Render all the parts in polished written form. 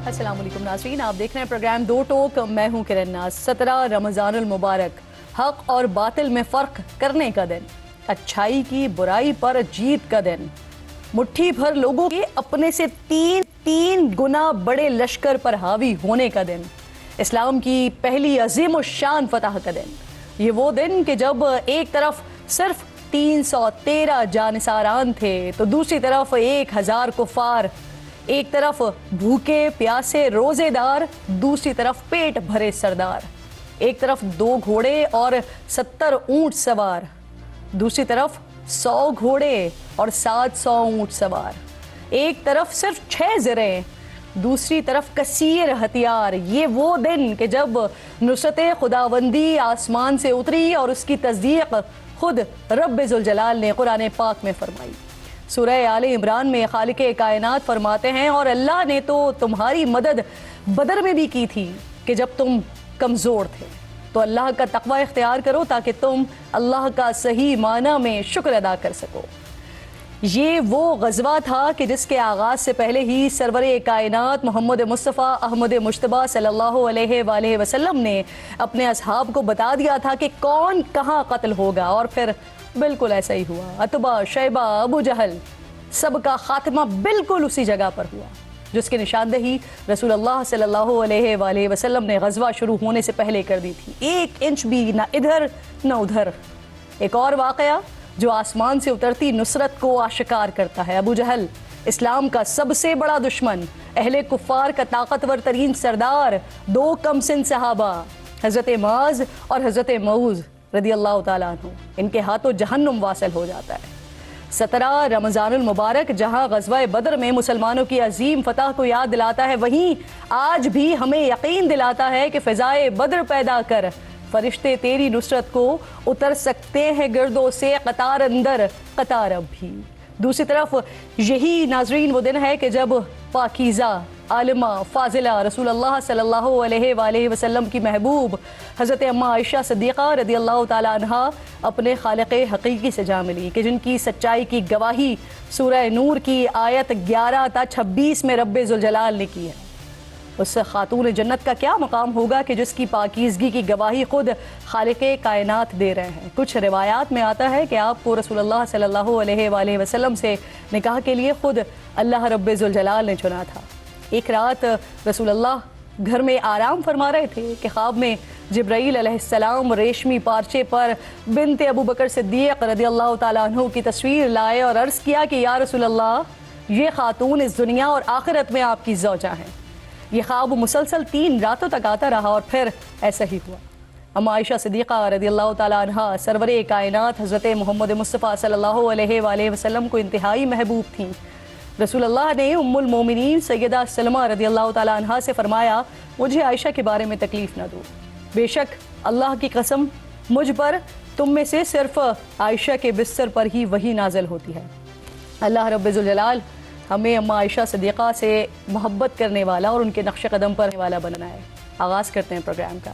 अस्सलाम वालेकुम नाज़रीन, आप देख रहे हैं प्रोग्राम दो टोक। मैं हूं किरण नाज। 17 रमज़ानुल मुबारक, हक और बातिल में फ़र्क करने का दिन, अच्छाई की बुराई पर जीत का दिन, मुट्ठी भर लोगों के अपने से तीन गुना बड़े लश्कर पर हावी होने का दिन, इस्लाम की पहली अजीम शान फतह का दिन। ये वो दिन कि जब एक तरफ सिर्फ 313 जानिसारान थे तो दूसरी तरफ 1000 कुफार, एक तरफ भूखे प्यासे रोजेदार, दूसरी तरफ पेट भरे सरदार, एक तरफ 2 घोड़े और 70 ऊंट सवार, दूसरी तरफ 100 घोड़े और 700 ऊंट सवार, एक तरफ सिर्फ 6 ज़रे, दूसरी तरफ कसीर हथियार। ये वो दिन कि जब नुसरत खुदावंदी आसमान से उतरी और उसकी तस्दीक खुद रब्बे जुल जलाल ने कुरान पाक में फरमाई। सूरह आले इमरान में खालिके कायनात फरमाते हैं, और अल्लाह ने तो तुम्हारी मदद बदर में भी की थी कि जब तुम कमज़ोर थे, तो अल्लाह का तक़वा इख्तियार करो ताकि तुम अल्लाह का सही माना में शुक्र अदा कर सको। ये वो गज़वा था कि जिसके आगाज़ से पहले ही सरवरे कायनात मोहम्मद मुस्तफ़ा अहमद मुश्तबा सल्लल्लाहु अलैहि वसल्लम ने अपने असहाब को बता दिया था कि कौन कहाँ कत्ल होगा, और फिर बिल्कुल ऐसा ही हुआ। अतबा, शैबा, अबू जहल, सबका खात्मा बिल्कुल उसी जगह पर हुआ जिसकी निशानदही रसूलुल्लाह सल्लल्लाहु अलैहि वसल्लम ने गज़वा शुरू होने से पहले कर दी थी। 1 इंच भी ना इधर ना उधर। एक और वाक़या जो आसमान से उतरती नुसरत को आशिकार करता है। अबू जहल, इस्लाम का सबसे बड़ा दुश्मन, अहले कुफ़ार का ताकतवर तरीन सरदार, 2 कमसिन सहाबा हज़रत माज और हज़रत मऊज़ रदी अल्लाह ताला अन्हु, इनके हाथों जहन्नुम वासिल हो जाता है। 17 रमज़ानुल मुबारक जहाँ ग़ज़वा बदर में मुसलमानों की अजीम फतह को याद दिलाता है, वहीं आज भी हमें यकीन दिलाता है कि फ़िज़ाए बदर पैदा कर फरिश्ते तेरी नुसरत को उतर सकते हैं गिरदों से कतार अंदर कतार अब भी। दूसरी तरफ यही नाजरीन वो दिन है कि जब पाकीज़ा आलिमा फाजिला रसूलुल्लाह सल्लल्लाहु अलैहि वसल्लम की महबूब हज़रत अम्मा आयशा सिद्दीक़ा रदी अल्लाह ताला अन्हा अपने खालिक़े हक़ीक़ी से जा मिली कि जिनकी सच्चाई की गवाही सूरह नूर की आयत 11 ता 26 में रब्बे जुल जलाल ने की है। उस खातून जन्नत का क्या मकाम होगा कि जिसकी पाकीज़गी की गवाही खुद खालिक़े कायनात दे रहे हैं। कुछ रिवायात में आता है कि आपको रसूलुल्लाह सल्लल्लाहु अलैहि वसल्लम से निकाह के लिए खुद अल्लाह रब्बे जुल जलाल ने चुना था। एक रात रसूलुल्लाह घर में आराम फरमा रहे थे कि ख्वाब में जिब्राईल अलैहिस्सलाम रेशमी पारचे पर बिन्ते अबू बकर सिद्दीक़ रदी अल्लाह ताला अन्हु की तस्वीर लाए और अर्ज़ किया कि या रसूलल्लाह, ये खातून इस दुनिया और आखिरत में आपकी ज़ौजा हैं। ये ख्वाब मुसलसल 3 रातों तक आता रहा और फिर ऐसा ही हुआ। अम्मा आयशा सिद्दीक़ा रदी अल्लाह ताला अन्हा सरवरे कायनात हज़रत मोहम्मद मुस्तफ़ा सल्लल्लाहु अलैहि वसल्लम को इंतहाई महबूब थीं। रसूलुल्लाह ने उम्मुल मोमिनीन सैयदा सलमा रदी अल्लाह ताला अन्हा से फरमाया, मुझे आयशा के बारे में तकलीफ़ न दो, बेशक अल्लाह की कसम मुझ पर तुम में से सिर्फ आयशा के बिस्तर पर ही वही नाज़िल होती है। अल्लाह रब्बुल जलाल हमें अम्मा आयशा सिद्दीक़ा से मोहब्बत करने वाला और उनके नक्श कदम पर वाला बनना है। आगाज़ करते हैं प्रोग्राम का।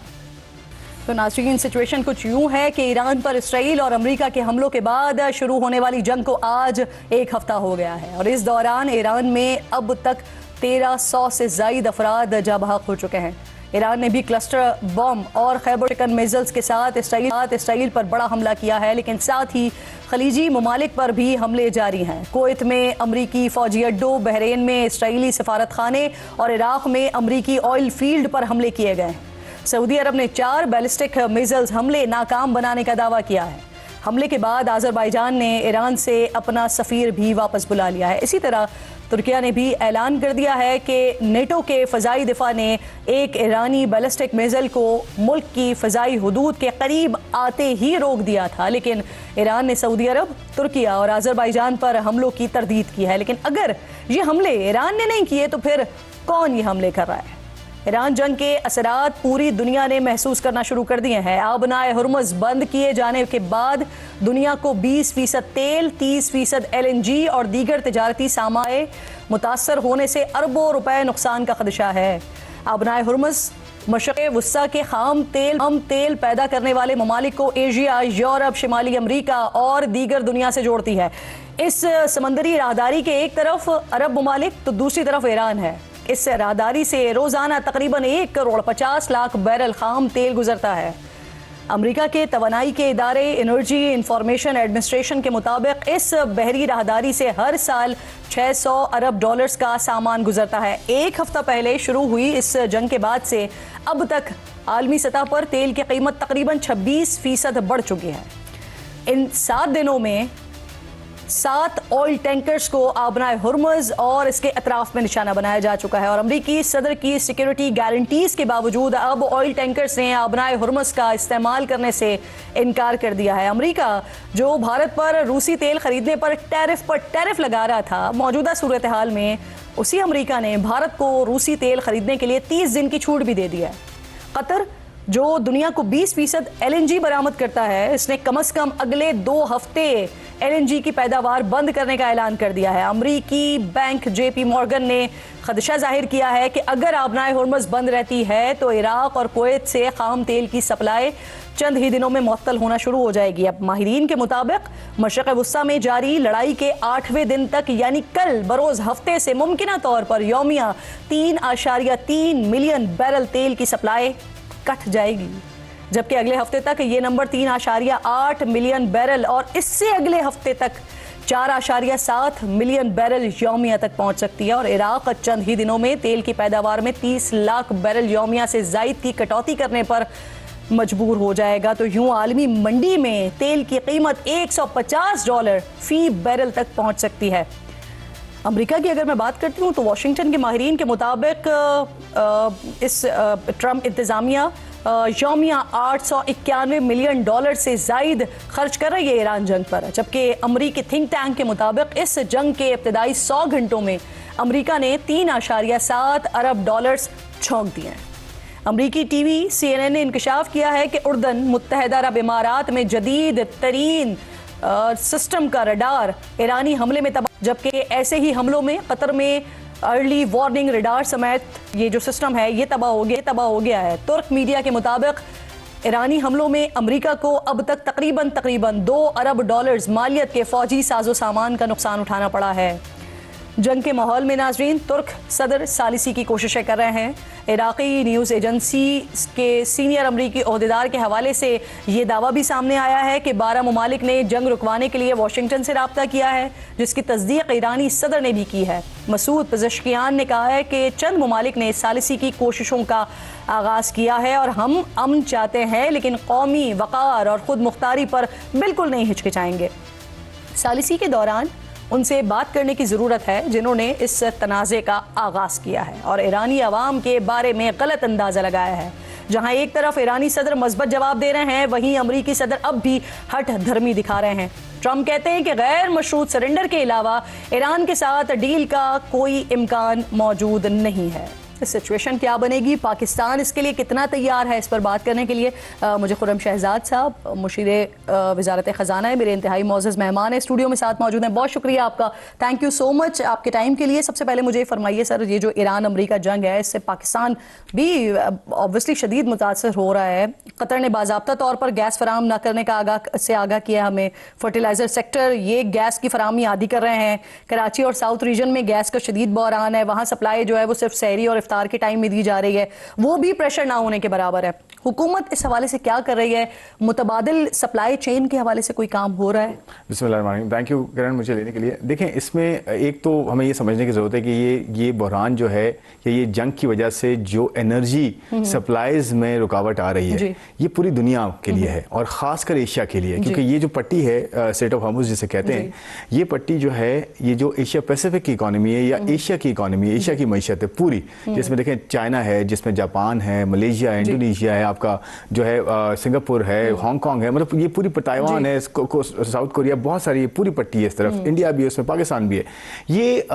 तो नाज़रीन, सिचुएशन कुछ यूँ है कि ईरान पर इसराइल और अमेरिका के हमलों के बाद शुरू होने वाली जंग को आज 1 हफ़्ता हो गया है, और इस दौरान ईरान में अब तक 1300 से ज़ायद अफराद जा बहक हो चुके हैं। ईरान ने भी क्लस्टर बम और खैबर शिकन मिसाइल्स के साथ इसराइल पर बड़ा हमला किया है, लेकिन साथ ही खलीजी ममालिक पर भी हमले जारी हैं। कुवैत में अमरीकी फ़ौजी अड्डों, बहरीन में इसराइली सफारत खाने और इराक़ में अमरीकी ऑयल फील्ड पर हमले किए गए हैं। सऊदी अरब ने 4 बैलिस्टिक मिसाइल्स हमले नाकाम बनाने का दावा किया है। हमले के बाद अज़रबैजान ने ईरान से अपना सफ़ीर भी वापस बुला लिया है। इसी तरह तुर्किया ने भी ऐलान कर दिया है कि नेटो के फ़ज़ाई दिफा ने एक ईरानी बैलिस्टिक मिसाइल को मुल्क की फ़ज़ाई हुदूद के करीब आते ही रोक दिया था, लेकिन ईरान ने सऊदी अरब, तुर्किया और अज़रबैजान पर हमलों की तरदीद की है। लेकिन अगर ये हमले ईरान ने नहीं किए तो फिर कौन ये हमले कर रहा है? ईरान जंग के असरात पूरी दुनिया ने महसूस करना शुरू कर दिए हैं। आबनाए हुर्मुज़ बंद किए जाने के बाद दुनिया को 20% तेल, 30% LNG और दीगर तिजारती सामाए मुतासर होने से अरबों रुपए नुकसान का खदशा है। आबनाए हुर्मुज़ मशरक़ वस्ता के खाम तेल पैदा करने वाले ममालिक को एशिया, यूरोप, शिमाली अमरीका और दीगर दुनिया से जोड़ती है। इस समंदरी राहदारी के एक तरफ अरब ममालिक तो दूसरी तरफ ईरान है। इस राहदारी से रोजाना तकरीबन 1 करोड़ 50 लाख बैरल खाम तेल गुजरता है। अमेरिका के तवानाई के इदारे एनर्जी इंफॉर्मेशन एडमिनिस्ट्रेशन के मुताबिक इस बहरी राहदारी से हर साल 600 अरब डॉलर्स का सामान गुजरता है। एक हफ्ता पहले शुरू हुई इस जंग के बाद से अब तक आलमी सतह पर तेल की कीमत तकरीबन 26% बढ़ चुकी है। इन 7 दिनों में 7 ऑयल टैंकर्स को आबनाए हुर्मुज़ और इसके अतराफ में निशाना बनाया जा चुका है और अमरीकी सदर की सिक्योरिटी गारंटीज के बावजूद अब ऑयल टैंकर्स ने आबनाए हुर्मुज़ का इस्तेमाल करने से इनकार कर दिया है। अमरीका जो भारत पर रूसी तेल खरीदने पर टैरिफ लगा रहा था, मौजूदा सूरत हाल में उसी अमरीका ने भारत को रूसी तेल खरीदने के लिए 30 दिन की छूट भी दे दी है। कतर जो दुनिया को 20% LNG बरामद करता है, इसने कम से कम अगले 2 हफ्ते LNG की पैदावार बंद करने का ऐलान कर दिया है। अमरीकी बैंक JP मॉर्गन ने खदशा जाहिर किया है कि अगर आबनाए हुर्मुज़ बंद रहती है तो इराक और कुवैत से खाम तेल की सप्लाई चंद ही दिनों में मुअत्तल होना शुरू हो जाएगी। अब माहिरीन के मुताबिक मशरक़ वस्ता में जारी लड़ाई के 8वें दिन तक यानी कल बरोज़ हफ्ते से मुमकिना तौर पर यौमिया 3.3 मिलियन बैरल तेल की सप्लाई कट जाएगी, जबकि अगले हफ्ते तक ये नंबर 3.8 मिलियन बैरल और इससे अगले हफ्ते तक 4.7 मिलियन बैरल यौमिया तक पहुंच सकती है। और इराक चंद ही दिनों में तेल की पैदावार में 30 लाख बैरल यौमिया से ज़ायद की कटौती करने पर मजबूर हो जाएगा। तो यूं आलमी मंडी में तेल की कीमत $150 फी बैरल तक पहुंच सकती है। अमेरिका की अगर मैं बात करती हूँ तो वाशिंगटन के माहिरीन के मुताबिक इस ट्रंप इंतज़ामिया यौमिया $891 मिलियन से ज़ायद खर्च कर रही है ईरान जंग पर, जबकि अमरीकी थिंक टैंक के मुताबिक इस जंग के इब्तदाई 100 घंटों में अमरीका ने $3.7 अरब झोंक दिए हैं। अमरीकी टीवी CNN ने इंकशाफ किया है कि उर्दन मुत्तहदा अरब इमारात में जदीद तरीन सिस्टम का रडार ईरानी हमले में तबाह, जबकि ऐसे ही हमलों में कतर में अर्ली वार्निंग रडार समेत ये जो सिस्टम है ये तबाह हो गया है। तुर्क मीडिया के मुताबिक ईरानी हमलों में अमेरिका को अब तक तकरीबन $2 अरब मालियत के फौजी साजो सामान का नुकसान उठाना पड़ा है। जंग के माहौल में नाजरीन तुर्क सदर सालिसी की कोशिशें कर रहे हैं। इराक़ी न्यूज़ एजेंसी के सीनियर अमरीकी ओहदेदार के हवाले से ये दावा भी सामने आया है कि 12 ममालिक ने जंग रुकवाने के लिए वाशिंगटन से रब्ता किया है, जिसकी तस्दीक ईरानी सदर ने भी की है। मसूद पज़ेश्कियान ने कहा है कि चंद ममालिक ने सालिसी की कोशिशों का आगाज़ किया है और हम अमन चाहते हैं, लेकिन कौमी वक़ार और ख़ुद मुख्तारी पर बिल्कुल नहीं हिचकिचाएंगे। सालिसी के दौरान उनसे बात करने की ज़रूरत है जिन्होंने इस तनाज़े का आगाज़ किया है और ईरानी अवाम के बारे में गलत अंदाज़ा लगाया है। जहां एक तरफ ईरानी सदर मस्बत जवाब दे रहे हैं, वहीं अमरीकी सदर अब भी हठ धर्मी दिखा रहे हैं। ट्रंप कहते हैं कि गैर मशरूत सरेंडर के अलावा ईरान के साथ डील का कोई इम्कान मौजूद नहीं है। सिचुएशन क्या बनेगी, पाकिस्तान इसके लिए कितना तैयार है, इस पर बात करने के लिए मुझे खुर्रम शहजाद साहब मुशीरे वजारत ख़जाना है, मेरे इंतहाई मोअज़्ज़ज़ मेहमान है, स्टूडियो में साथ मौजूद हैं। बहुत शुक्रिया आपका, थैंक यू सो मच आपके टाइम के लिए। सबसे पहले मुझे फरमाइए सर, ये जो ईरान अमरीका जंग है इससे पाकिस्तान भी ऑब्वियसली शदीद मुतासर हो रहा है। कतर ने बाज़ाब्ता तौर पर गैस फराम न करने का आगाह किया हमें। फर्टिलाइज़र सेक्टर ये गैस की फरामी आदी कर रहे हैं। कराची और साउथ रीजन में गैस का शदीद बहरान है, वहाँ सप्लाई जो है वो सिर्फ सहरी और इफ्तार के टाइम में दी जा रही है, वो भी प्रेशर ना होने के बराबर है। हुकूमत इस हवाले से क्या कर रही है, मुतबादिल सप्लाई चेन के हवाले से कोई काम हो रहा है? बिस्मिल्लाह, थैंक यू किरण मुझे लेने के लिए। देखें, इसमें एक तो हमें ये समझने की ज़रूरत है कि ये बहरान जो है कि ये जंग की वजह से जो एनर्जी सप्लाईज में रुकावट आ रही है ये पूरी दुनिया के लिए है और ख़ासकर एशिया के लिए, क्योंकि ये जो पट्टी है स्ट्रेट ऑफ हॉर्मुज़ जिसे कहते हैं, ये पट्टी जो है ये जो एशिया पैसिफिक की इकॉनमी है या एशिया की इकॉनमी है, एशिया की मैशत है पूरी, जिसमें देखें चाइना है, जिसमें जापान है, मलेशिया है, इंडोनेशिया है, आपका जो है सिंगापुर है, हांगकांग है, मतलब ये पूरी ताइवान है, साउथ कोरिया, बहुत सारी ये पूरी पट्टी है इस तरफ, इंडिया भी है उसमें, पाकिस्तान भी है। ये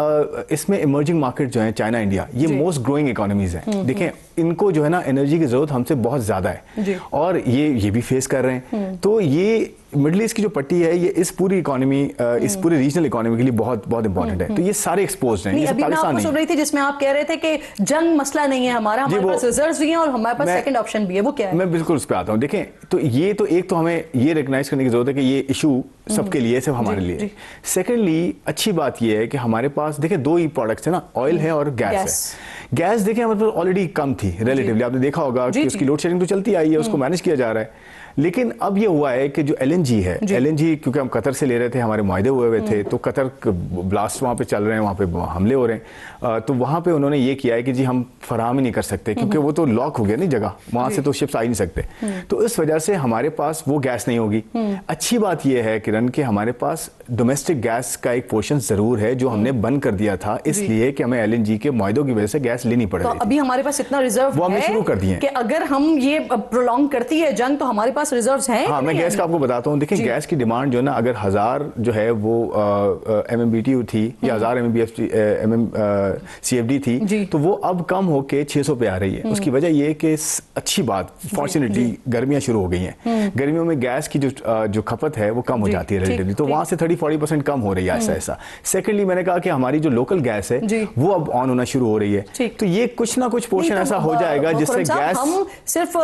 इसमें इमर्जिंग मार्केट जो है चाइना इंडिया, ये मोस्ट ग्रोइंग इकोनॉमीज हैं। देखें, इनको जो है ना एनर्जी की जरूरत हमसे बहुत ज्यादा है और ये भी फेस कर रहे हैं। तो ये मिडिल ईस्ट की जो पट्टी है ये इस पूरी इकोनॉमी, इस पूरी रीजनल इकोनॉमी के लिए बहुत बहुत इंपॉर्टेंट है। तो ये सारे एक्सपोज हैं। अभी मैं आपको सुन रही थी जिसमें आप कह रहे थे कि जंग मसला नहीं है हमारा, हमारे पास रिजर्व्स भी हैं और हमारे पास सेकंड ऑप्शन भी है। वो क्या है? मैं बिल्कुल उस पर आता हूँ। देखें, तो ये तो एक तो हमें ये रिकग्नाइज करने की जरूरत है कि ये इशू सबके लिए, सिर्फ हमारे लिए। सेकेंडली अच्छी बात ये है कि हमारे पास देखिए दो ही प्रोडक्ट्स है ना, ऑयल है और गैस है। गैस देखिए हमारे पास ऑलरेडी कम थी रिलेटिवली, आपने देखा होगा कि उसकी लोड शेडिंग तो चलती आई है, उसको मैनेज किया जा रहा है। लेकिन अब ये हुआ है कि जो एलएनजी है, एलएनजी क्योंकि हम कतर से ले रहे थे, हमारे मुआहदे हुए थे, तो कतर ब्लास्ट वहाँ पे चल रहे हैं, वहाँ पे हमले हो रहे हैं, तो वहाँ पे उन्होंने ये किया है कि जी हम फराहम ही नहीं कर सकते क्योंकि वो तो लॉक हो गया नहीं जगह, वहाँ से तो शिप्स आ ही नहीं सकते। तो इस वजह से हमारे पास वो गैस नहीं होगी। अच्छी बात यह है किरण कि हमारे पास डोमेस्टिक गैस का एक पोर्शन जरूर है जो हमने बंद कर दिया था, इसलिए कि हमें एलएनजी के मुआहदों की वजह से गैस लेनी पड़ रही थी। अभी हमारे पास इतना रिजर्व वो हमने शुरू कर दिए कि अगर हम ये प्रोलॉन्ग करती है जंग तो हमारे पास रिजर्व्स हैं। हाँ, मैं गैस का आपको बताता हूँ। देखिए गैस की डिमांड जो है ना, अगर 1000 जो है वो MMBTU थी या 1000 CFD थी, तो वो अब कम होके 600 पे आ रही है। उसकी वजह ये कि अच्छी बात, फॉर्चुनेटली गर्मियां शुरू हो गई हैं, गर्मियों में गैस की जो खपत है वो कम हो जाती है रिलेटिवली, तो वहां से 30-40% कम हो रही है ऐसा ऐसा। सेकेंडली मैंने कहा कि हमारी जो लोकल गैस है वो अब ऑन होना शुरू हो रही है, तो ये कुछ ना कुछ पोर्शन ऐसा हो जाएगा जिससे गैस, हम सिर्फ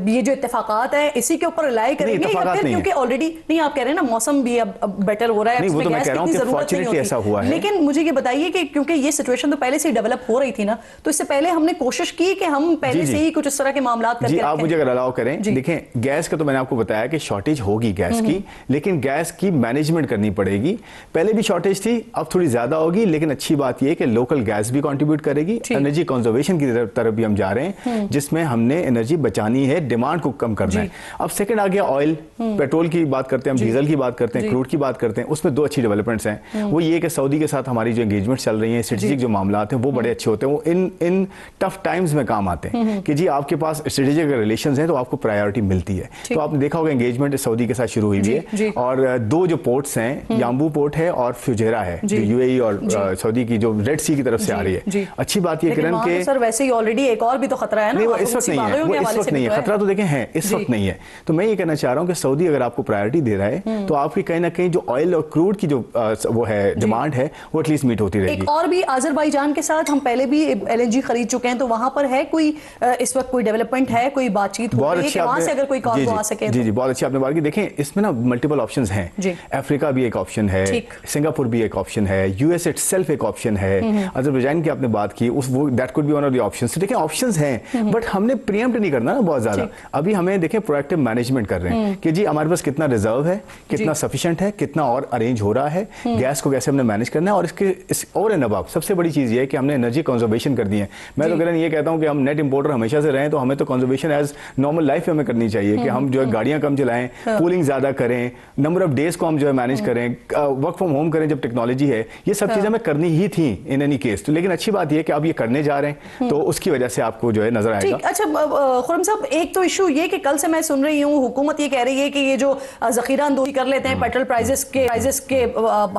ये जो इत्तेफाकात है इसी के ऊपर रिलाई करेंगे या फिर क्योंकि ऑलरेडी नहीं, आप कह रहे हैं ना मौसम भी अब बेटर हो रहा है, वो तो मैं कह रहा हूं कि फॉर्चुनेटली ऐसा हुआ है। लेकिन मुझे ये बताइए कि क्योंकि ये सिचुएशन तो पहले से ही डेवलप हो रही थी ना, तो इससे पहले हमने कोशिश की कि हम पहले से ही कुछ इस तरह के मामला करके रखें। आप मुझे अगर अलाउ करें, देखें गैस का तो मैंने आपको बताया कि शॉर्टेज होगी गैस की, लेकिन गैस की मैनेजमेंट करनी पड़ेगी। पहले भी शॉर्टेज थी, अब थोड़ी ज्यादा होगी, लेकिन अच्छी बात यह कि लोकल गैस भी कंट्रीब्यूट करेगी। एनर्जी कंजर्वेशन की तरफ भी हम जा रहे हैं, जिसमें हमने एनर्जी बचानी है, डिमांड को कम करना है। अब सेकंड आ गया ऑयल, पेट्रोल की बात करते हैं, हम डीजल की बात करते हैं, क्रूड की बात करते हैं। उसमें दो अच्छी डेवलपमेंट्स हैं। वो ये कि सऊदी के साथ हमारी जो एंगेजमेंट चल रही है, स्ट्रेटेजिक जो मामला हैं वो बड़े अच्छे होते हैं, वो इन टफ टाइम्स में काम आते हैं कि जी आपके पास स्ट्रेटेजिक रिलेशंस हैं तो आपको प्रायोरिटी मिलती है। तो आपने देखा होगा एंगेजमेंट सऊदी के साथ शुरू हुई है, और दो जो पोर्ट्स हैं, याम्बू पोर्ट है और फ्यूजेरा है, जो यूएई और सऊदी की जो रेड सी की तरफ से आ रही है। अच्छी बात ये किरण के सर वैसे ही ऑलरेडी एक और भी तो खतरा है ना, वो इस वक्त नहीं है, वो इस वक्त नहीं है, खतरा तो देखें है, इस वक्त नहीं है। तो मैं ये कहना चाह रहा हूं कि सऊदी अगर आपको प्रायोरिटी दे रहा है तो आपकी कहीं ना कहीं जो ऑयल और क्रूड की जो वो है डिमांड है वो एटलीस्ट मीट होती रहेगी। एक और भी अजरबैजान के साथ हम पहले भी एलएनजी खरीद चुके हैं, तो वहां पर है कोई इस वक्त कोई डेवलपमेंट है, कोई बातचीत हो रही है कि वहां से अगर कोई कॉल आ सके? जी, बहुत अच्छी आपने बात की। देखें इसमें ना मल्टीपल ऑप्शंस हैं, अफ्रीका भी एक ऑप्शन है, सिंगापुर भी एक ऑप्शन है, यूएस इटसेल्फ एक ऑप्शन है, अजरबैजान की आपने बात की, उस वो that could be one of the options. देखिए ऑप्शंस हैं, बट हमने प्रीएम्प्ट नहीं करना ना बहुत ज्यादा। अभी हमें देखें प्रोएक्टिव मैनेजमेंट कर रहे हैं कि जी हमारे पास कितना रिजर्व है, कितना सफिशिएंट है, कितना और अरेंज हो रहा है, गैस को कैसे हमने मैनेज करना है, और इसके और नवाब सबसे बड़ी चीज ये है कि हमने एनर्जी कंजर्वेशन कर दी है। मैं तो किरण ये कहता हूं कि हम नेट इंपोर्टर हमेशा से रहे, तो हमें तो कंजर्वेशन एज नॉर्मल लाइफ में हमें करनी चाहिए कि हम जो है गाड़ियां कम चलाएं, कूलिंग ज्यादा करें, नंबर ऑफ डेज को हम जो है मैनेज करें, वर्क फ्रॉम होम करें जब टेक्नोलॉजी है, ये सब चीजें हमें करनी ही थी इन एनी केस। तो लेकिन अच्छी बात यह कि आप ये करने जा रहे हैं तो उसकी वजह से आपको जो है नजर आएगा। अच्छा खुर्रम साहब, एक तो इशू ये कि कल से मैं सुन रही हूँ हुकूमत ये कह रही है कि ये जो जखीरा अंदोजी कर लेते हैं पेट्रोल प्राइजेस के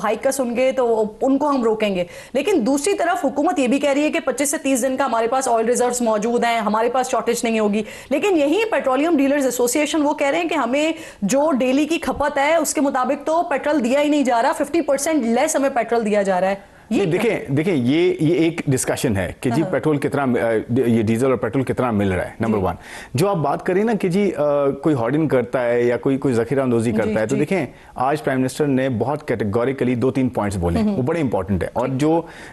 हाइक का सुन के, तो उनको हम रोकेंगे। लेकिन दूसरी तरफ हुकूमत ये भी कह रही है कि 25 से 30 दिन का हमारे पास ऑयल रिजर्व्स मौजूद हैं, हमारे पास शॉर्टेज नहीं होगी। लेकिन यही पेट्रोलियम डीलर्स एसोसिएशन वो कह रहे हैं कि हमें जो डेली की खपत है उसके मुताबिक तो पेट्रोल दिया ही नहीं जा रहा, 50% लेस हमें पेट्रोल दिया जा रहा है। देखिए ये एक डिस्कशन है कि जी पेट्रोल कितना, ये डीजल और पेट्रोल कितना मिल रहा है। नंबर वन, जो आप बात करें ना कि जी कोई होर्डिंग करता है या कोई जखीरा अंदोजी करता है, तो देखें आज प्राइम मिनिस्टर ने बहुत कैटेगोरिकली 2-3 पॉइंट्स बोले, वो बड़े इंपॉर्टेंट है। और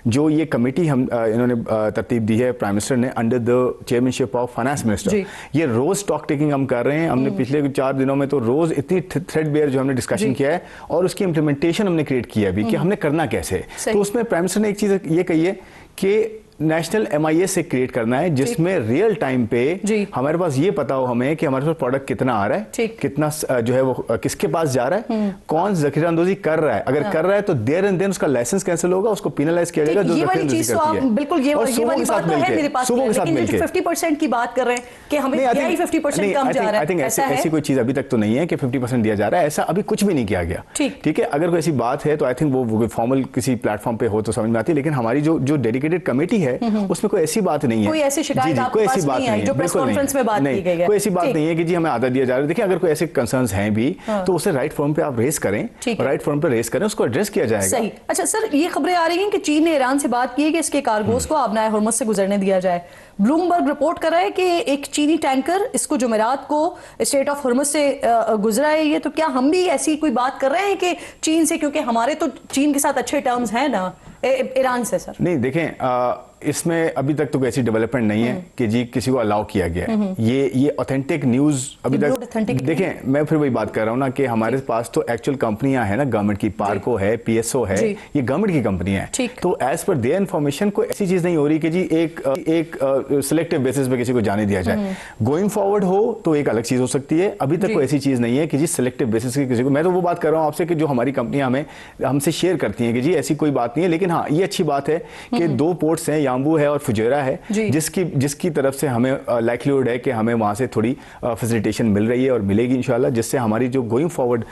जो ये कमेटी हम इन्होंने तरतीब दी है प्राइम मिनिस्टर ने under the chairmanship of finance minister, ये रोज स्टॉक टेकिंग हम कर रहे हैं। हमने पिछले 4 दिनों में तो रोज इतनी थ्रेडबेयर जो हमने डिस्कशन किया है और उसकी इंप्लीमेंटेशन हमने क्रिएट किया अभी कि हमने करना कैसे है। तो उसमें प्राइम मिनिस्टर ने एक चीज ये कही है कि नेशनल MIS से क्रिएट करना है जिसमें रियल टाइम पे हमारे पास ये पता हो हमें कि हमारे पास प्रोडक्ट कितना आ रहा है, कितना जो है वो किसके पास जा रहा है, कौन जखीरा अंदोजी कर रहा है। अगर कर रहा है तो देयर एंड देन उसका लाइसेंस कैंसिल होगा, उसको पेनलाइज किया जाएगा जो जखीरा अंदोजी करती है। बिल्कुल ये वाली बात तो है मेरे पास, लेकिन जो 50% की बात कर रहे हैं कि हमें 50% कम जा रहा है, आई थिंक ऐसी कोई चीज अभी तक तो नहीं है कि 50% दिया जा रहा है, ऐसा अभी कुछ भी नहीं किया गया। ठीक है, अगर कोई ऐसी बात है तो आई थिंक वो फॉर्मल किसी प्लेटफॉर्म पे हो तो समझ में आती है। लेकिन हमारी जो डेडिकेटेड कमेटी है उसमें कोई ऐसी बात नहीं है, कोई ऐसी शिकायत आपके पास नहीं आई जो प्रेस कॉन्फ्रेंस में बात की गई है? कोई ऐसी बात नहीं है कि जी हमें आधा दिया जा रहा है। देखिए अगर कोई ऐसे कंसर्न्स हैं भी तो उसे राइट फॉर्म पे आप रेस करें, राइट फॉर्म पे रेस करें, उसको एड्रेस किया जाएगा। सही। अच्छा सर, ये खबरें आ रही हैं कि चीन ने ईरान से बात की है कि इसके कार्गोस को आबनाए हुर्मुज़ से गुजरने दिया जाए। ब्लूमबर्ग रिपोर्ट कर रहा है कि एक चीनी टैंकर इसको जुमेरात को स्ट्रेट ऑफ हुर्मुज़ से गुजरा है। ये तो क्या हम भी ऐसी कोई बात कर रहे हैं कि चीन से, क्योंकि हमारे तो चीन के साथ अच्छे टर्म्स हैं ना ईरान से? सर नहीं, देखें इसमें अभी तक तो ऐसी डेवलपमेंट नहीं है कि जी किसी को अलाउ किया गया है। ये ऑथेंटिक न्यूज अभी तक देखें, मैं फिर वही बात कर रहा हूं ना कि हमारे पास तो एक्चुअल कंपनियां हैं ना गवर्नमेंट की, पार्को है, पीएसओ है, ये गवर्नमेंट की कंपनियां हैं। तो एज पर देयर इन्फॉर्मेशन कोई ऐसी चीज नहीं हो रही कि जी एक सिलेक्टिव बेसिस पे किसी को जाने दिया जाए। गोइंग फॉरवर्ड हो तो एक अलग चीज हो सकती है, अभी तक कोई ऐसी चीज नहीं है कि जी सिलेक्टिव बेसिस पे किसी को। मैं तो वो बात कर रहा हूं आपसे कि जो हमारी कंपनियां हमसे शेयर करती हैं कि जी ऐसी कोई बात नहीं है। लेकिन हाँ, ये अच्छी बात है कि 2 पोर्ट्स हैं, याम्बू है और फुजैरा है, जिसकी तरफ से हमें लाइक्लीहुड है कि हमें वहां से थोड़ी फैसिलिटेशन मिल रही है और मिलेगी इंशाल्लाह, जिससे हमारी जो गोइंग फॉरवर्ड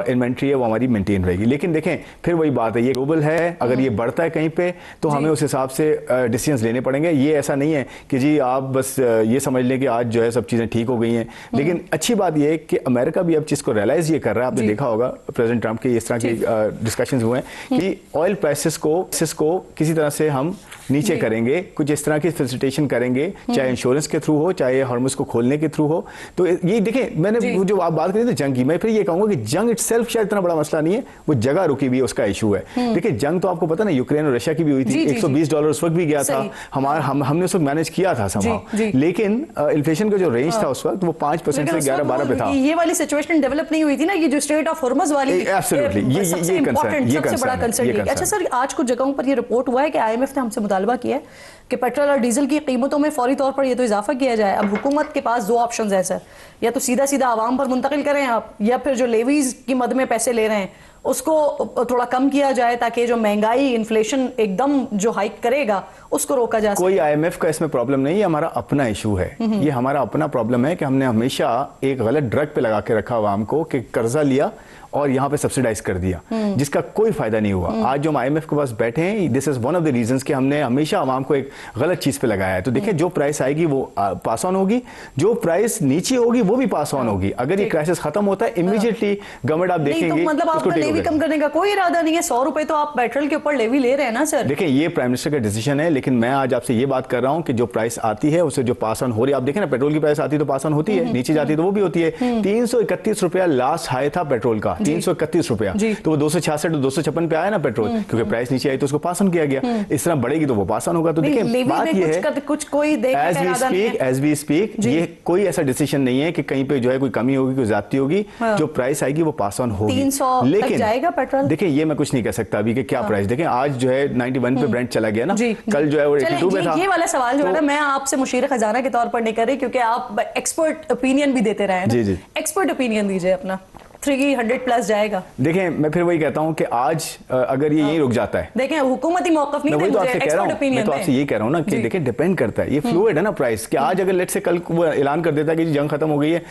इन्वेंट्री है वो हमारी मेंटेन रहेगी। लेकिन देखें फिर वही बात है, ये ग्लोबल है, अगर ये बढ़ता है कहीं पे तो हमें उस हिसाब से डिसीजंस लेने पड़ेंगे। ये ऐसा नहीं है कि जी आप बस ये समझ लें कि आज जो है सब चीजें ठीक हो गई हैं। लेकिन अच्छी बात ये है कि अमेरिका भी अब चीज को रियलाइज ये कर रहा है। आपने देखा होगा प्रेसिडेंट ट्रंप के इस तरह के डिस्कशंस हुए हैं कि ऑयल प्राइसेस को किसी तरह से हम नीचे करेंगे, कुछ इस तरह की फैसिलिटेशन करेंगे, चाहे इंश्योरेंस के थ्रू हो, चाहे हॉर्मुज़ को खोलने के थ्रू हो। तो ये देखें, मैंने जो आप बात करी थी जंग की, मैं फिर ये कहूंगा कि जंग इटसेल्फ शायद इतना बड़ा मसला नहीं है, वो जगह रुकी हुई है उसका इशू है। देखिए जंग तो आपको पता ना यूक्रेन और रशिया की भी हुई थी, $120 उस वक्त भी गया था, हमने उस वक्त मैनेज किया था समहाउ। लेकिन इन्फ्लेशन का जो रेंज था उस वक्त वो 5% से 11-12 पे था। ये वाली सिचुएशन डेवलप नहीं हुई थी ना, ये जो स्ट्रेट ऑफ हुर्मुज़ वाली एब्सोल्युटली ये कंसर्न, सबसे बड़ा कंसर्न। अच्छा सर, आज कुछ जगहों पर ये रिपोर्ट हुआ है कि IMF ने हमसे मुतालबा किया है कि पेट्रोल और डीजल की कीमतों में फौरी तौर पर ये तो इजाफा किया जाए। अब हुकूमत के पास 2 ऑप्शंस है सर, या तो सीधा सीधा आवाम पर मुंतकिल करें आप, या फिर जो लेवीज की मद में पैसे ले रहे हैं उसको थोड़ा कम किया जाए ताकि जो महंगाई इन्फ्लेशन एकदम जो हाइक करेगा उसको रोका जा सके। कोई IMF का इसमें प्रॉब्लम नहीं है, हमारा अपना इशू है। ये हमारा अपना प्रॉब्लम है कि हमने हमेशा एक गलत ड्रग पे लगा के रखा आवाम को कि कर्जा लिया और यहाँ पे सब्सिडाइज कर दिया, जिसका कोई फायदा नहीं हुआ। आज जो हम IMF के पास बैठे हैं, this is one of the reasons कि हमने हमेशा आवाम को एक गलत चीज पे लगाया है। तो देखिए जो प्राइस आएगी वो पास ऑन होगी, जो प्राइस नीचे होगी वो भी पास ऑन होगी। अगर ये क्राइसिस खत्म होता है इमीडिएटली गवर्नमेंट आप देखेंगे, तो मतलब आपका लेवी कम करने का कोई इरादा नहीं है? 100 रुपए तो आप पेट्रोल के ऊपर लेवी ले रहे हैं ना सर। देखिए ये प्राइम मिनिस्टर का डिसीजन है, लेकिन मैं आज आपसे ये बात कर रहा हूँ कि जो प्राइस आती है उसे जो पास ऑन हो रही है, आप देखें ना पेट्रोल की प्राइस आती है तो पास ऑन होती है, नीचे जाती है तो वो भी होती है। 331 रुपया लास्ट हाई था पेट्रोल का, 331 रुपया, तो वो 266 और 256 पे आया ना पेट्रोल, क्योंकि प्राइस नीचे आई तो उसको पास ऑन किया गया। इस तरह बढ़ेगी तो वो पास ऑन होगा। तो देखिए बात ये है कुछ कोई एज वी स्पीक ये कोई ऐसा डिसीजन नहीं है कि कहीं पे जो है कोई कमी होगी, कोई ज्यादती होगी। जो प्राइस आएगी वो पास ऑन होगी। 300 लेकिन जाएगा पेट्रोल। देखिए ये मैं कुछ नहीं कह सकता अभी कि क्या प्राइस। देखिए आज जो है 91 पे ब्रेंट चला गया ना, कल जो है वो 82 पे था। ये वाला सवाल जो है ना मैं आपसे मुशीर खजाना के तौर पर नहीं कर रही, क्योंकि आप एक्सपर्ट ओपिनियन भी देते रहे हैं। एक्सपर्ट ओपिनियन दीजिए अपना। 300 प्लस जाएगा। देखें मैं फिर वही कहता हूं कि आज अगर ये यहीं रुक जाता है, देखें हुकूमती मौक़िफ़ नहीं मैं तो आपसे कह रहा हूं, मैं तो आपसे यही कह रहा हूं ना कि देखें डिपेंड करता है, ये फ्लूइड है ना प्राइस, कि आज अगर लेट से कल वो ऐलान कर देता है कि जंग खत्म हो गई है,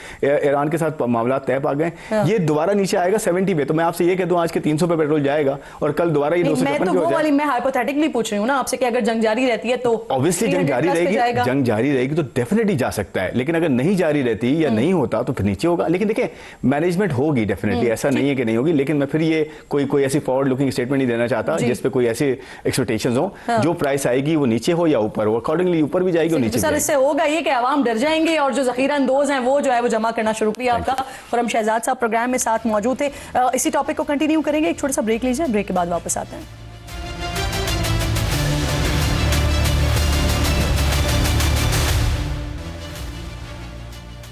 ईरान के साथ मामला तय पा गए, ये दोबारा नीचे आएगा 70 पे, तो मैं आपसे ये कह दूं आज के 300 पे पेट्रोल जाएगा और कल दोबारा ये 256 पे हो जाएगा। मैं हाइपोथेटिकली पूछ रही हूं ना आपसे कि अगर जंग जारी रहती है तो ऑब्वियसली जंग जारी रहेगी तो डेफिनेटली जा सकता है, लेकिन अगर नहीं जारी रहती या नहीं होता तो फिर नीचे होगा। लेकिन देखिए मैनेजमेंट होगी डेफिनेटली, ऐसा नहीं है कि नहीं होगी, लेकिन मैं फिर ये कोई ऐसी फॉरवर्ड लुकिंग स्टेटमेंट नहीं देना चाहता जिस पे कोई ऐसे एक्सपेक्टेशंस हो। जो प्राइस आएगी वो नीचे हो या ऊपर, वो अकॉर्डिंगली ऊपर भी जाएगी और नीचे भी जाएगी। इससे होगा ये कि आवाम डर जाएंगे और जो ज़ख़ीरा अंदोज़ हैं वो जो है वो जमा करना शुरू किया। आपका खुर्रम शहजाद साहब प्रोग्राम में साथ मौजूद थे। इसी टॉपिक को कंटिन्यू करेंगे, एक छोटा सा ब्रेक लीजिए, ब्रेक के बाद वापस आते हैं।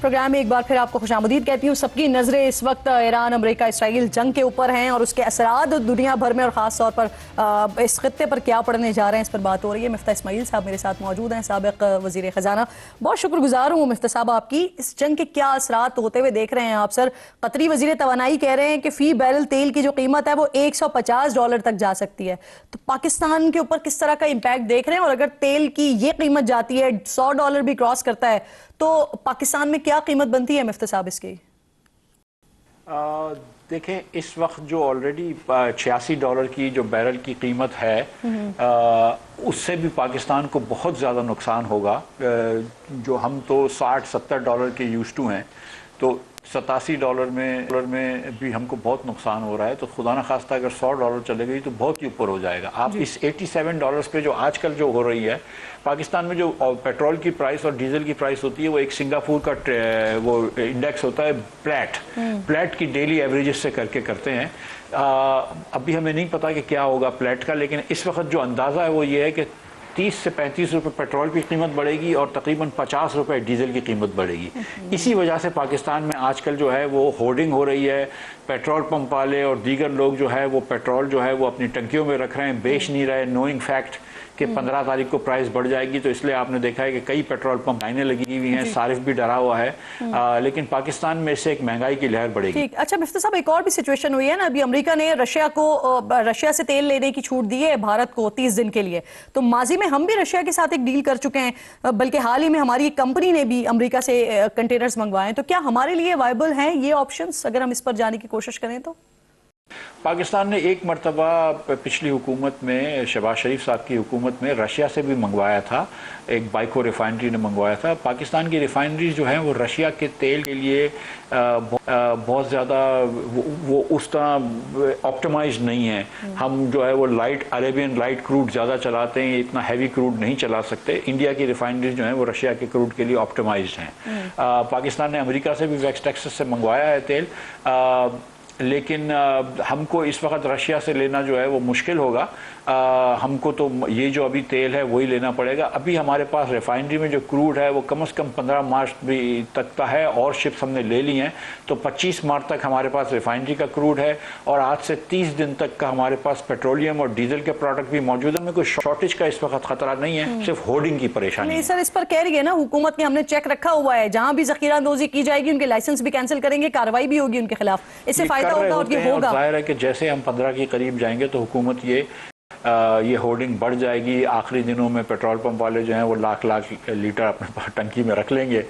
प्रोग्राम में एक बार फिर आपको खुशामदीद कहती हूँ। सबकी नज़रें इस वक्त ईरान अमेरिका इसराइल जंग के ऊपर हैं और उसके असरात दुनिया भर में और ख़ास तौर पर इस खत्ते पर क्या पड़ने जा रहे हैं, इस पर बात हो रही है। मिफ्ता इस्माइल साहब मेरे साथ मौजूद हैं, साबिक वज़ीर ख़जाना। बहुत शुक्रगुजार हूँ मिफ्ता साहब आपकी। इस जंग के क्या असरात होते हुए देख रहे हैं आप सर? कतरी वज़ीर तवानाई कह रहे हैं कि फ़ी बैरल तेल की जो कीमत है वो $150 तक जा सकती है। तो पाकिस्तान के ऊपर किस तरह का इम्पैक्ट देख रहे हैं? और अगर तेल की ये कीमत जाती है, $100 भी क्रॉस करता है, तो पाकिस्तान में क्या कीमत बनती है मिफ्ता साहब इसकी? देखें, इस वक्त जो ऑलरेडी $86 की जो बैरल की कीमत है, उससे भी पाकिस्तान को बहुत ज़्यादा नुकसान होगा। जो हम तो $60-70 के यूज्ड टू हैं, तो $87 में भी हमको बहुत नुकसान हो रहा है। तो खुदा न खास्ता अगर $100 चले गई तो बहुत ही ऊपर हो जाएगा। आप इस $87 पे जो आजकल जो हो रही है, पाकिस्तान में जो पेट्रोल की प्राइस और डीजल की प्राइस होती है, वो एक सिंगापुर का वो इंडेक्स होता है प्लेट की डेली एवरेजेस से करके करते हैं। अभी हमें नहीं पता कि क्या होगा प्लेट का, लेकिन इस वक्त जो अंदाज़ा है वो ये है कि 30 से 35 रुपए पेट्रोल की कीमत बढ़ेगी और तकरीबन 50 रुपए डीजल की कीमत बढ़ेगी। इसी वजह से पाकिस्तान में आजकल जो है वो होर्डिंग हो रही है। पेट्रोल पंप वाले और दीगर लोग जो है वो पेट्रोल जो है वो अपनी टंकियों में रख रहे हैं, बेच नहीं रहे, नोइंग फैक्ट कि 15 तारीख को प्राइस बढ़ जाएगी। तो इसलिए आपने देखा है कि कई पेट्रोल पंप लाइनें लगी हुई हैं, सारिफ भी डरा हुआ है। लेकिन पाकिस्तान में इससे एक महंगाई की लहर बढ़ेगी। ठीक, अच्छा मिफ्ता साहब, एक और भी सिचुएशन हुई है ना, अभी अमेरिका ने रशिया से तेल लेने की छूट दी है भारत को 30 दिन के लिए। तो माजी में हम भी रशिया के साथ एक डील कर चुके हैं, बल्कि हाल ही में हमारी कंपनी ने भी अमेरिका से कंटेनर्स मंगवाए हैं। तो क्या हमारे लिए वायबल हैं ये ऑप्शंस, अगर हम इस पर जाने की कोशिश करें तो? पाकिस्तान ने एक मरतबा पिछली हुकूमत में, शहबाज शरीफ साहब की हुकूमत में, रशिया से भी मंगवाया था। एक बाइको रिफाइनरी ने मंगवाया था। पाकिस्तान की रिफाइनरीज जो हैं वो रशिया के तेल के लिए बहुत ज़्यादा वो उस तरह ऑप्टिमाइज नहीं है। हम जो है वो अरेबियन लाइट क्रूड ज़्यादा चलाते हैं, इतना हैवी क्रूड नहीं चला सकते। इंडिया की रिफाइनरीज जो हैं वो रशिया के क्रूड के लिए ऑप्टिमाइज हैं। पाकिस्तान ने अमेरिका से भी वेस्ट टेक्सास से मंगवाया है तेल, लेकिन हमको इस वक्त रशिया से लेना जो है वो मुश्किल होगा। हमको तो ये जो अभी तेल है वही लेना पड़ेगा। अभी हमारे पास रिफाइनरी में जो क्रूड है वो कम से कम 15 मार्च भी तक का है और शिप्स हमने ले ली हैं। तो 25 मार्च तक हमारे पास रिफाइनरी का क्रूड है और आज से 30 दिन तक का हमारे पास पेट्रोलियम और डीजल के प्रोडक्ट भी मौजूद है। हमें कोई शॉर्टेज का इस वक्त खतरा नहीं है, सिर्फ होर्डिंग की परेशानी है। सर, इस पर कह रही है ना हुकूमत ने, हमने चेक रखा हुआ है, जहां भी जखीरा अंदोजी की जाएगी उनके लाइसेंस भी कैंसिल करेंगे, कार्रवाई भी होगी उनके खिलाफ। इससे फायदा होगा और ये होगा। जाहिर है कि जैसे हम 15 के करीब जाएंगे तो हुकूमत ये होर्डिंग बढ़ जाएगी। आखिरी दिनों में पेट्रोल पंप वाले जो हैं वो लाख लीटर अपने टंकी में रख लेंगे।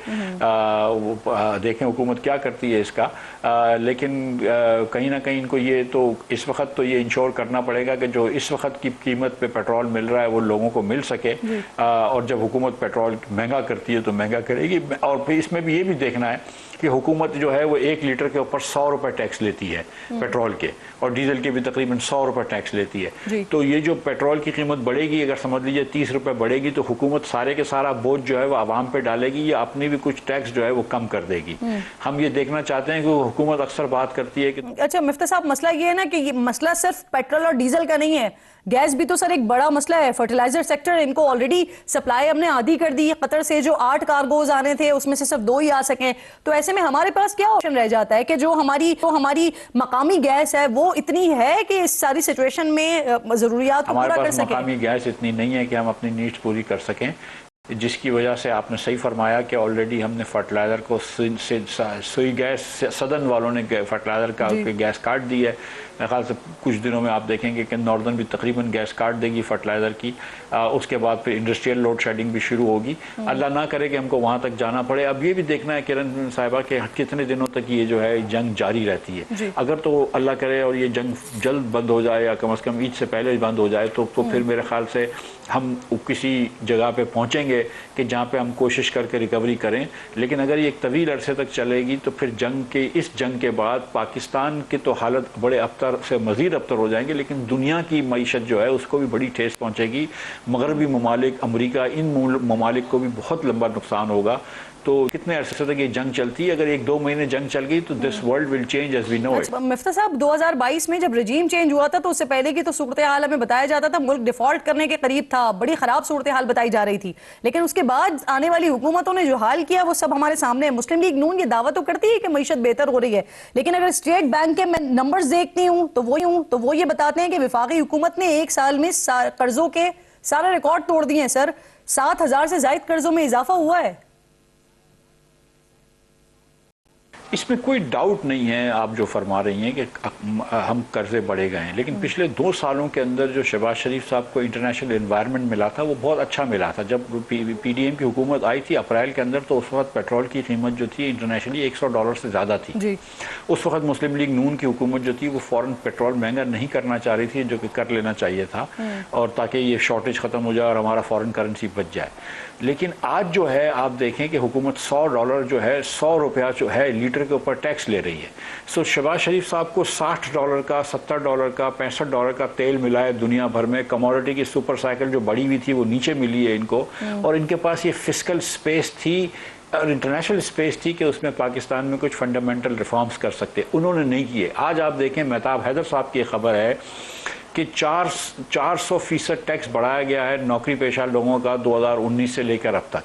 देखें हुकूमत क्या करती है इसका। लेकिन कहीं ना कहीं इनको ये तो इस वक्त तो ये इंश्योर करना पड़ेगा कि जो इस वक्त की कीमत पे पेट्रोल मिल रहा है वो लोगों को मिल सके। और जब हुकूमत पेट्रोल महंगा करती है तो महंगा करेगी। और फिर इसमें भी ये भी देखना है कि हुकूमत जो है वो 1 लीटर के ऊपर 100 रुपए टैक्स लेती है पेट्रोल के, और डीजल के भी तकरीबन 100 रुपए टैक्स लेती है। तो ये जो पेट्रोल की कीमत बढ़ेगी, अगर समझ लीजिए 30 रुपए बढ़ेगी, तो हुकूमत सारे के सारा बोझ जो है वो आवाम पे डालेगी या अपनी भी कुछ टैक्स जो है वो कम कर देगी। हम ये देखना चाहते हैं कि हुकूमत अक्सर बात करती है कि अच्छा मिफ्ता साहब, मसला ये है ना कि ये मसला सिर्फ पेट्रोल और डीजल का नहीं है, गैस भी तो सर एक बड़ा मसला है। फर्टिलाइजर सेक्टर, इनको ऑलरेडी सप्लाई हमने आधी कर दी है। कतर से जो 8 कार्गोज आने थे उसमें से सिर्फ 2 ही आ सके। तो ऐसे में हमारे पास क्या ऑप्शन रह जाता है कि जो हमारी मकामी गैस है वो इतनी है कि इस सारी सिचुएशन में जरूरियात को पूरा कर सके। मकामी गैस इतनी नहीं है कि हम अपनी नीड्स पूरी कर सकें, जिसकी वजह से आपने सही फरमाया कि ऑलरेडी हमने फर्टिलाइज़र को सुई गैस सदन वालों ने फर्टिलाइज़र का गैस काट दी है। मेरे ख्याल से कुछ दिनों में आप देखेंगे कि नॉर्दर्न भी तकरीबन गैस काट देगी फर्टिलाइज़र की। उसके बाद फिर इंडस्ट्रियल लोड शेडिंग भी शुरू होगी। अल्लाह ना करे कि हमको वहाँ तक जाना पड़े। अब ये भी देखना है किरण साहिबा कि कितने दिनों तक ये जो है जंग जारी रहती है। अगर तो अल्लाह करे और ये जंग जल्द बंद हो जाए या कम से कम ईद से पहले बंद हो जाए तो फिर मेरे ख्याल से हम किसी जगह पे पहुँचेंगे कि जहाँ पे हम कोशिश करके रिकवरी करें। लेकिन अगर ये एक तवील अरसे तक चलेगी तो फिर इस जंग के बाद पाकिस्तान की तो हालत बड़े अबतर से मज़ीद अबतर हो जाएंगे, लेकिन दुनिया की मईशत जो है उसको भी बड़ी ठेस पहुँचेगी। मगरबी ममालिक, अमरीका, इन ममालिक को भी बहुत लंबा नुकसान होगा। तो कितने अरसे तक ये जंग चलती है? अगर 1-2 महीने जंग चल गई तो this world will change as we know it. Mifta साहब, 2022 में जब रजीम चेंज हुआ था तो उससे पहले की तो सूरत हाल हमें बताया जाता था मुल्क डिफॉल्ट करने के करीब था, बड़ी खराब सूरत हाल बताई जा रही थी। लेकिन उसके बाद आने वाली हुकूमतों ने जो हाल किया वो सब हमारे सामने है। मुस्लिम लीग नून ये दावा तो करती है कि मईशत बेहतर हो रही है, लेकिन अगर स्टेट बैंक के मैं नंबर्स देखती हूँ तो वो ये बताते हैं कि वफाकी हुकूमत ने 1 साल में कर्जों के सारे रिकॉर्ड तोड़ दिए हैं। सर, 7,000 से ज्यादा कर्जों में इजाफा हुआ है। इसमें कोई डाउट नहीं है, आप जो फरमा रही हैं कि हम कर्जे बढ़े गए हैं, लेकिन पिछले 2 सालों के अंदर जो शहबाज शरीफ साहब को इंटरनेशनल एनवायरनमेंट मिला था वो बहुत अच्छा मिला था। जब पीडीएम की हुकूमत आई थी अप्रैल के अंदर, तो उस वक्त पेट्रोल की कीमत जो थी इंटरनेशनली $100 से ज़्यादा थी जी। उस वक्त मुस्लिम लीग नून की हुकूमत जो थी वो फ़ौरन पेट्रोल महंगा नहीं करना चाह रही थी, जो कि कर लेना चाहिए था, और ताकि ये शॉर्टेज ख़त्म हो जाए और हमारा फॉरेन करेंसी बच जाए। लेकिन आज जो है आप देखें कि हुकूमत $100 जो है, ₹100 जो है लीटर के ऊपर टैक्स ले रही है। सो शहबाज शरीफ साहब को $60 का, $70 का, $65 का तेल मिला है दुनिया भर में। कमोडिटी की सुपर साइकिल जो बढ़ी हुई थी वो नीचे मिली है इनको, और इनके पास ये फिस्कल स्पेस थी और इंटरनेशनल स्पेस थी कि उसमें पाकिस्तान में कुछ फंडामेंटल रिफॉर्म्स कर सकते, उन्होंने नहीं किए। आज आप देखें मेहताब हैदर साहब की खबर है कि 400% टैक्स बढ़ाया गया है नौकरी पेशा लोगों का 2019 से लेकर अब तक।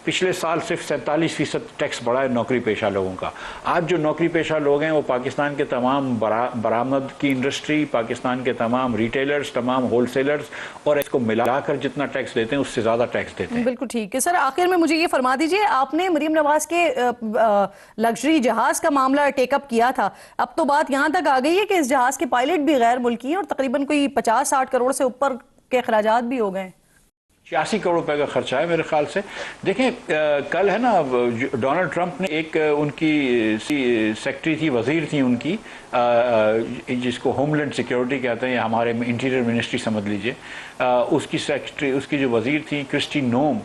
पिछले साल सिर्फ 47% टैक्स बढ़ा है नौकरी पेशा लोगों का। आज जो नौकरी पेशा लोग हैं वो पाकिस्तान के तमाम बरामद की इंडस्ट्री, पाकिस्तान के तमाम रिटेलर्स, तमाम होलसेलर्स, और इसको मिलाकर जितना टैक्स देते हैं उससे ज़्यादा टैक्स देते हैं। बिल्कुल ठीक है सर। आखिर में मुझे ये फरमा दीजिए, आपने मरीम नवाज के लग्जरी जहाज का मामला टेकअप किया था, अब तो बात यहाँ तक आ गई है कि इस जहाज के पायलट भी गैर मुल्की हैं और तकरीबन कोई 50-60 करोड़ से ऊपर के अखराजात भी हो गए। 86 करोड़ रुपए का खर्चा है मेरे ख्याल से। देखें कल है ना, डोनाल्ड ट्रंप ने एक उनकी सेक्रेटरी थी, वजीर थी उनकी, जिसको होमलैंड सिक्योरिटी कहते हैं, हमारे इंटीरियर मिनिस्ट्री समझ लीजिए, उसकी सेक्रेटरी, उसकी जो वजीर थी क्रिस्टी नोम,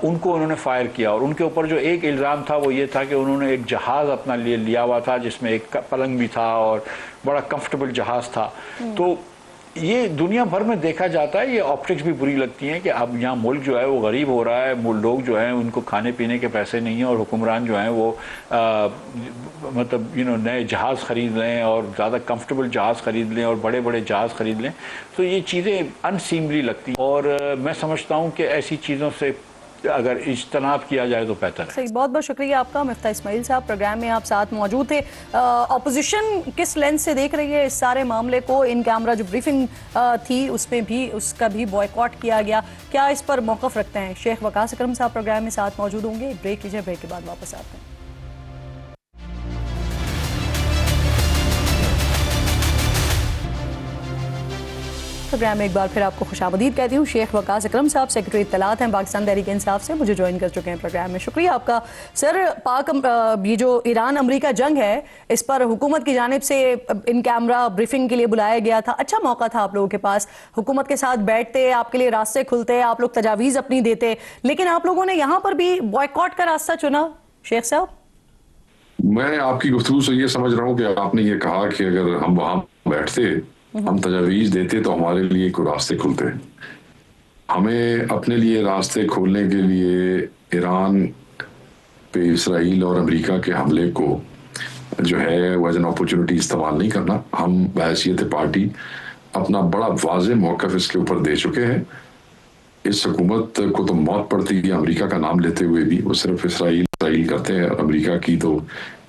उनको उन्होंने फायर किया। और उनके ऊपर जो एक इल्ज़ाम था वो ये था कि उन्होंने एक जहाज़ अपना लिया हुआ था जिसमें एक पलंग भी था और बड़ा कंफर्टेबल जहाज़ था। तो ये दुनिया भर में देखा जाता है, ये ऑप्टिक्स भी बुरी लगती हैं कि अब यहाँ मुल्क जो है वो गरीब हो रहा है, लोग जो हैं उनको खाने पीने के पैसे नहीं हैं, और हुक्मरान जो हैं वो मतलब नए जहाज़ ख़रीद लें और ज़्यादा कंफर्टेबल जहाज़ ख़रीद लें और बड़े बड़े जहाज़ ख़रीद लें। तो ये चीज़ें अनसीमली लगती हैं, और मैं समझता हूँ कि ऐसी चीज़ों से अगर इज्तनाब किया जाए तो बेहतर है। सही, बहुत बहुत शुक्रिया आपका मिफ्ता इस्माइल साहब, प्रोग्राम में आप साथ मौजूद थे। ऑपोजिशन किस लेंस से देख रही है इस सारे मामले को? इन कैमरा जो ब्रीफिंग थी उसमें भी उसका भी बॉयकॉट किया गया, क्या इस पर मौक़िफ़ रखते हैं? शेख वकास अकरम साहब प्रोग्राम में साथ मौजूद होंगे। ब्रेक लीजिए, ब्रेक के बाद वापस आते हैं। प्रोग्राम में एक बार फिर आपको खुशामदीद कहती हूँ। शेख वकास अकरम साहब सेक्रेटरी इत्तलात हैं पाकिस्तान तहरीक इंसाफ से, मुझे ज्वाइन कर चुके हैं प्रोग्राम में। शुक्रिया आपका सर। ये जो ईरान अमेरिका जंग है, इस पर हुकूमत की जानिब से इन कैमरा ब्रीफिंग के लिए बुलाया गया था। अच्छा मौका था आप लोगों के पास, हुकूमत के साथ बैठते, आपके लिए रास्ते खुलते, आप लोग तजावीज़ अपनी देते, लेकिन आप लोगों ने यहाँ पर भी बॉयकॉट का रास्ता चुना। शेख साहब, मैं आपकी गुफ्तगू से ये समझ रहा हूँ कि आपने ये कहा कि अगर हम वहां बैठते, हम तजावीज़ देते, तो हमारे लिए कोई रास्ते खुलते। हमें अपने लिए रास्ते खोलने के लिए ईरान पे इसराइल और अमेरिका के हमले को जो है वो एज एन अपॉर्चुनिटी इस्तेमाल नहीं करना। हम बहैसियत पार्टी अपना बड़ा वाज़ेह मौक़िफ़ इसके ऊपर दे चुके हैं। इस हुकूमत को तो मौत पड़ती है अमेरिका का नाम लेते हुए भी, वो सिर्फ इसराइल करते हैं और अमेरिका की तो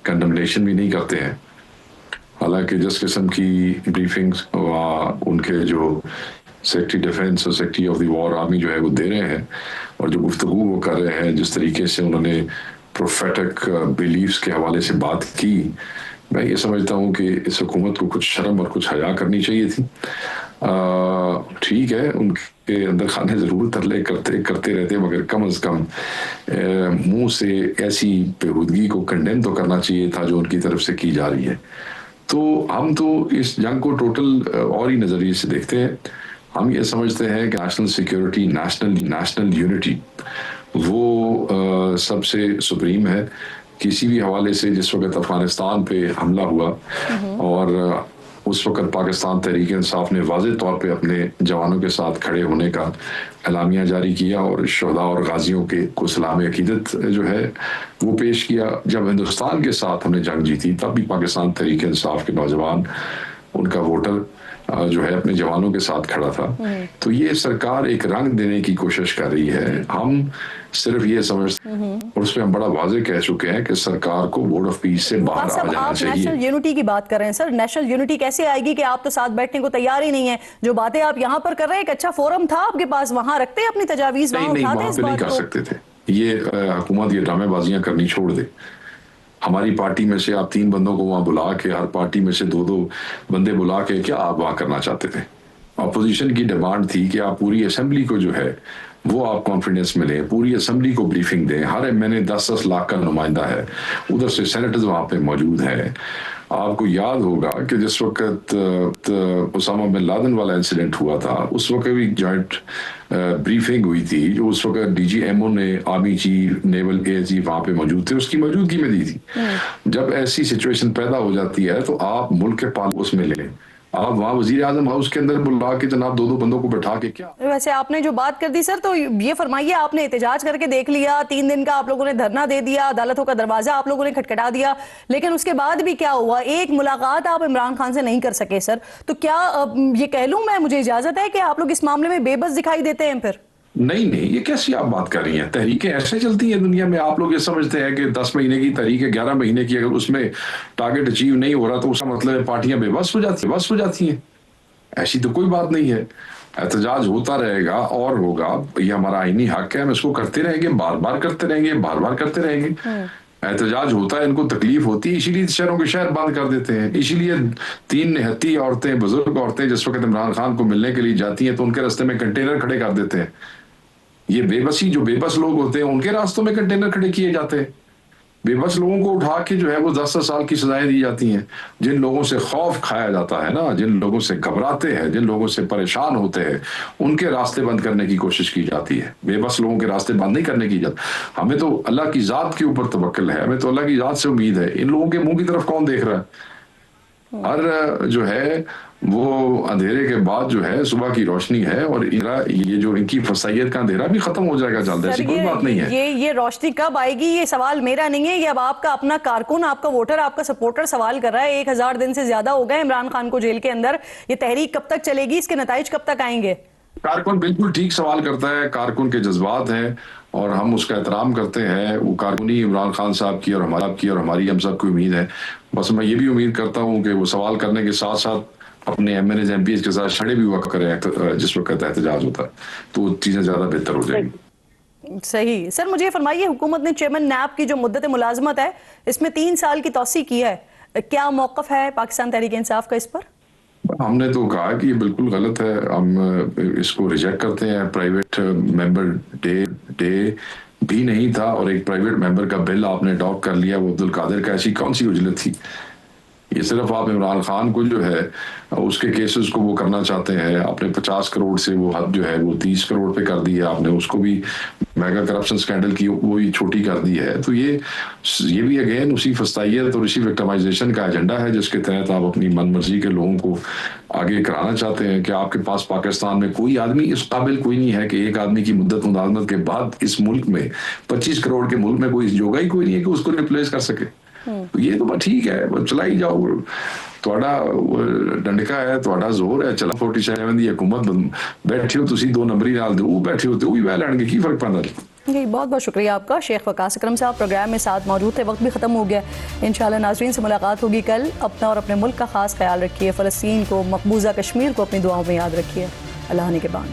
कंडमनेशन भी नहीं करते हैं। हालांकि जिस किस्म की ब्रीफिंग्स उनके जो सेक्रेटरी डिफेंस और secretary of the war army जो है वो दे रहे हैं, और जो गुफ्तगू वो कर रहे हैं, जिस तरीके से उन्होंने प्रोफेटिक बिलीफ्स के हवाले से बात की, मैं ये समझता हूँ कि इस हुकूमत को कुछ शर्म और कुछ हया करनी चाहिए थी। ठीक है, उनके अंदर खाने ज़रूर तरले करते रहते, मगर कम अज़ कम मुंह से ऐसी बेहूदगी को कंडेम तो करना चाहिए था जो उनकी तरफ से की जा रही है। तो हम तो इस जंग को टोटल और ही नज़रिए से देखते हैं। हम ये समझते हैं कि नेशनल सिक्योरिटी, नेशनल यूनिटी वो सबसे सुप्रीम है। किसी भी हवाले से जिस वक्त अफगानिस्तान पे हमला हुआ और उस वक्त पाकिस्तान तहरीक इंसाफ ने वाज़ेह तौर पे अपने जवानों के साथ खड़े होने का एलामिया जारी किया और शहदा और गाजियों के को सलाम अकीदत जो है वो पेश किया। जब हिंदुस्तान के साथ हमने जंग जीती तब भी पाकिस्तान तहरीक इंसाफ के नौजवान, उनका वोटर जो है अपने जवानों के साथ खड़ा था। तो ये सरकार एक रंग देने की कोशिश कर रही है। हम सिर्फ ये समझते हैं और उसमें हम बड़ा वाज़ेह कह चुके हैं कि सरकार को बोर्ड ऑफ पीस से बाहर आ जाना चाहिए। नेशनल यूनिटी की बात कर रहे हैं सर, नेशनल यूनिटी कैसे आएगी कि आप तो साथ बैठने को तैयार ही नहीं है? जो बातें आप यहाँ पर कर रहे हैं, एक अच्छा फोरम था आपके पास, वहां रखते अपनी तजावीज़, वहां उठाते इस बात को। नहीं कर सकते थे। ये हुकूमत ये ड्रामेबाजियां करनी छोड़ दे। हमारी पार्टी में से आप 3 बंदों को वहां बुला के, हर पार्टी में से 2-2 बंदे बुला के क्या आप वहां करना चाहते थे? अपोजिशन की डिमांड थी कि आप पूरी असेंबली को जो है वो आप कॉन्फिडेंस में लें, पूरी असेंबली को ब्रीफिंग दें। हर एमएनए 10-10 लाख का नुमाइंदा है, उधर से सेनेटर्स वहां पे मौजूद हैं। आपको याद होगा कि जिस वक्त उसामा बिन लादेन वाला इंसिडेंट हुआ था, उस वक्त भी जॉइंट ब्रीफिंग हुई थी, जो उस वक्त डीजीएमओ ने, आर्मी चीफ, नेवल एजी वहां पे मौजूद थे, उसकी मौजूदगी में दी थी। जब ऐसी सिचुएशन पैदा हो जाती है तो आप मुल्क के पाल उसमें लें, आप वहाँ वजीर आजम हाउस के अंदर बुला के जनाब 2-2 बंदों को बैठा के क्या। वैसे आपने जो बात कर दी सर, तो ये फरमाइए, आपने एहतजाज करके देख लिया, 3 दिन का आप लोगों ने धरना दे दिया, अदालतों का दरवाजा आप लोगों ने खटखटा दिया, लेकिन उसके बाद भी क्या हुआ? एक मुलाकात आप इमरान खान से नहीं कर सके सर। तो क्या ये कह लूं मैं, मुझे इजाजत है कि आप लोग इस मामले में बेबस दिखाई देते हैं फिर? नहीं, ये कैसी आप बात कर रही हैं? तहरीकें ऐसे चलती हैं दुनिया में। आप लोग ये समझते हैं कि 10 महीने की तहरीक है, 11 महीने की, अगर उसमें टारगेट अचीव नहीं हो रहा तो उसका मतलब पार्टियां बेबस हो जाती हैं। ऐसी तो कोई बात नहीं है। एहतजाज होता रहेगा और होगा, ये हमारा आईनी हक है, हम इसको करते रहेंगे, बार बार करते रहेंगे। एहतजाज होता है, इनको तकलीफ होती है, इसीलिए शहरों के शहर बंद कर देते हैं। इसीलिए 3 निहत्ती औरतें, बुजुर्ग औरतें जिस वक्त इमरान खान को मिलने के लिए जाती हैं तो उनके रास्ते में कंटेनर खड़े कर देते हैं। ये बेबसी, जो बेबस लोग होते हैं उनके रास्तों में कंटेनर खड़े किए जाते हैं। बेबस लोगों को उठा के जो है वो 10-10 साल की सजाएं दी जाती हैं। जिन लोगों से खौफ खाया जाता है ना, जिन लोगों से घबराते हैं, जिन लोगों से परेशान होते हैं, उनके रास्ते बंद करने की कोशिश की जाती है। बेबस लोगों के रास्ते बंद नहीं करने की जाती। हमें तो अल्लाह की जात के ऊपर तवक्कुल है, हमें तो अल्लाह की जात से उम्मीद है। इन लोगों के मुंह की तरफ कौन देख रहा है? हर जो है वो अंधेरे के बाद जो है सुबह की रोशनी है, और ये जो इनकी फसाइयत का अंधेरा भी खत्म हो जाएगा जल्द। ऐसी कोई बात नहीं है। ये रोशनी कब आएगी? ये सवाल मेरा नहीं है, ये अब आपका अपना कारकुन, आपका वोटर, आपका सपोर्टर सवाल कर रहा है। 1000 दिन से ज्यादा हो गए इमरान खान को जेल के अंदर। ये तहरीक कब तक चलेगी? इसके नताइज कब तक आएंगे? कारकुन बिल्कुल ठीक सवाल करता है। कारकुन के जज्बात हैं और हम उसका एहतराम करते हैं। वो कारकुनी इमरान खान साहब की और हमारी हम सबकी उम्मीद है। बस मैं ये भी उम्मीद करता हूँ कि वो सवाल करने के साथ साथ अपने एमएनएज एमपीज के साथ खड़े भी हुआ करें जिस वक्त एहतजाज होता है, तो चीजें ज्यादा बेहतर हो जाएंगी। सही। सर मुझे फरमाइए, हुकूमत ने चेयरमैन नैब की जो मुद्दत मुलाजमत है इसमें 3 साल की तौसी की है, क्या मौकफ है पाकिस्तान तहरीक इंसाफ का इस पर? हमने तो कहा कि ये बिल्कुल गलत है, हम इसको रिजेक्ट करते हैं। प्राइवेट मेंबर डे भी नहीं था और एक प्राइवेट मेंबर का बिल आपने अडॉप्ट कर लिया। वो अब्दुल कादिर का ऐसी कौन सी उजलत थी? ये सिर्फ आप इमरान खान को जो है उसके केसेस को वो करना चाहते हैं। आपने 50 करोड़ से वो हद जो है वो 30 करोड़ पे कर दी है। आपने उसको भी मेगा करप्शन स्कैंडल की वो ही छोटी कर दी है। तो ये भी अगेन उसी फस्तायत और उसी विक्टिमाइजेशन का एजेंडा है जिसके तहत आप अपनी मनमर्जी के लोगों को आगे कराना चाहते हैं कि आपके पास पाकिस्तान में कोई आदमी इस काबिल कोई नहीं है कि एक आदमी की मुद्दत मुदाजमत के बाद इस मुल्क में 25 करोड़ के मुल्क में कोई जोगा ही कोई नहीं है कि उसको रिप्लेस कर सके। तो ये तो ठीक है, चलाई जाओ, ਤੁਹਾਡਾ ਡੰਡਕਾ ਹੈ, ਤੁਹਾਡਾ ਜ਼ੋਰ ਹੈ, ਚਲਾ 47 ਦੀ ਹਕੂਮਤ बैठे हो तुसी 2 नंबरी नाल दे, वो बैठे हो तो वो भी बह लैणगे, की फर्क पैंदा? जी बहुत बहुत शुक्रिया आपका शेख वकास अकरम साहब, प्रोग्राम में साथ मौजूद थे। वक्त भी ख़त्म हो गया। इंशाल्लाह नाज़रीन से मुलाकात होगी कल। अपना और अपने मुल्क का खास ख्याल रखिए। फ़लस्तीन को, मकबूजा कश्मीर को अपनी दुआओं में याद रखिए। अल्लाह ने के बाद।